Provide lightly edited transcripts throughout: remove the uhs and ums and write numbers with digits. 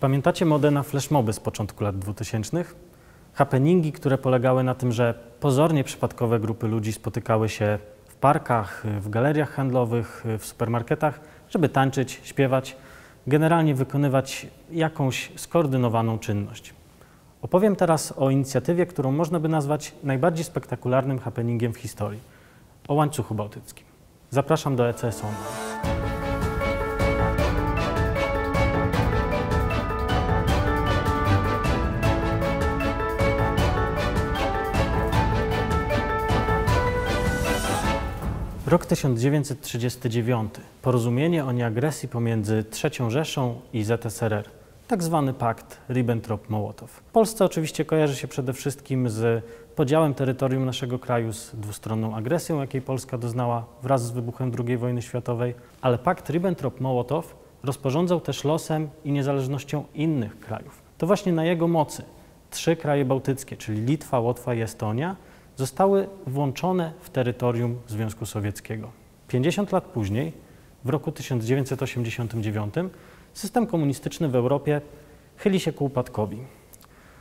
Pamiętacie modę na flashmoby z początku lat 2000? Happeningi, które polegały na tym, że pozornie przypadkowe grupy ludzi spotykały się w parkach, w galeriach handlowych, w supermarketach, żeby tańczyć, śpiewać, generalnie wykonywać jakąś skoordynowaną czynność. Opowiem teraz o inicjatywie, którą można by nazwać najbardziej spektakularnym happeningiem w historii, o łańcuchu bałtyckim. Zapraszam do ECS Online. Rok 1939. Porozumienie o nieagresji pomiędzy III Rzeszą i ZSRR. Tak zwany pakt Ribbentrop-Mołotow. W Polsce oczywiście kojarzy się przede wszystkim z podziałem terytorium naszego kraju, z dwustronną agresją, jakiej Polska doznała wraz z wybuchem II wojny światowej, ale pakt Ribbentrop-Mołotow rozporządzał też losem i niezależnością innych krajów. To właśnie na jego mocy 3 kraje bałtyckie, czyli Litwa, Łotwa i Estonia, zostały włączone w terytorium Związku Sowieckiego. 50 lat później, w roku 1989, system komunistyczny w Europie chyli się ku upadkowi.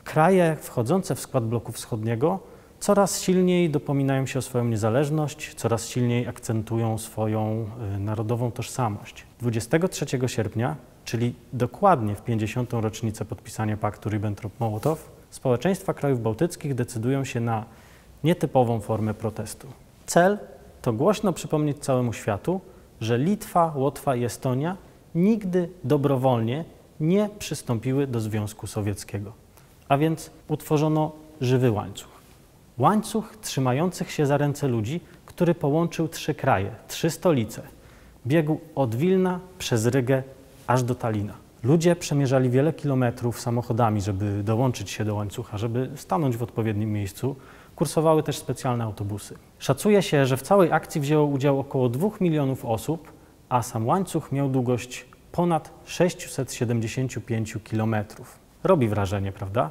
Kraje wchodzące w skład bloku wschodniego coraz silniej dopominają się o swoją niezależność, coraz silniej akcentują swoją narodową tożsamość. 23 sierpnia, czyli dokładnie w 50. rocznicę podpisania paktu Ribbentrop-Mołotow, społeczeństwa krajów bałtyckich decydują się na nietypową formę protestu. Cel to głośno przypomnieć całemu światu, że Litwa, Łotwa i Estonia nigdy dobrowolnie nie przystąpiły do Związku Sowieckiego. A więc utworzono żywy łańcuch. Łańcuch trzymających się za ręce ludzi, który połączył 3 kraje, 3 stolice. Biegł od Wilna przez Rygę aż do Talina. Ludzie przemierzali wiele kilometrów samochodami, żeby dołączyć się do łańcucha, żeby stanąć w odpowiednim miejscu. Kursowały też specjalne autobusy. Szacuje się, że w całej akcji wzięło udział około 2 milionów osób, a sam łańcuch miał długość ponad 675 kilometrów. Robi wrażenie, prawda?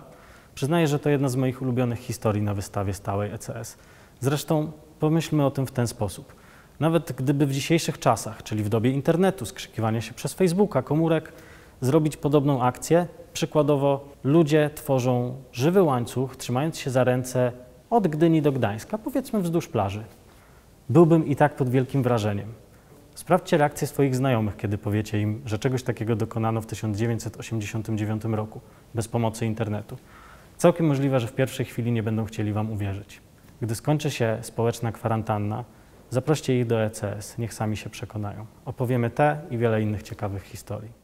Przyznaję, że to jedna z moich ulubionych historii na wystawie stałej ECS. Zresztą pomyślmy o tym w ten sposób. Nawet gdyby w dzisiejszych czasach, czyli w dobie internetu, skrzykiwania się przez Facebooka, komórek, zrobić podobną akcję, przykładowo ludzie tworzą żywy łańcuch, trzymając się za ręce od Gdyni do Gdańska, powiedzmy wzdłuż plaży. Byłbym i tak pod wielkim wrażeniem. Sprawdźcie reakcję swoich znajomych, kiedy powiecie im, że czegoś takiego dokonano w 1989 roku, bez pomocy internetu. Całkiem możliwe, że w pierwszej chwili nie będą chcieli wam uwierzyć. Gdy skończy się społeczna kwarantanna, zaproście ich do ECS, niech sami się przekonają. Opowiemy te i wiele innych ciekawych historii.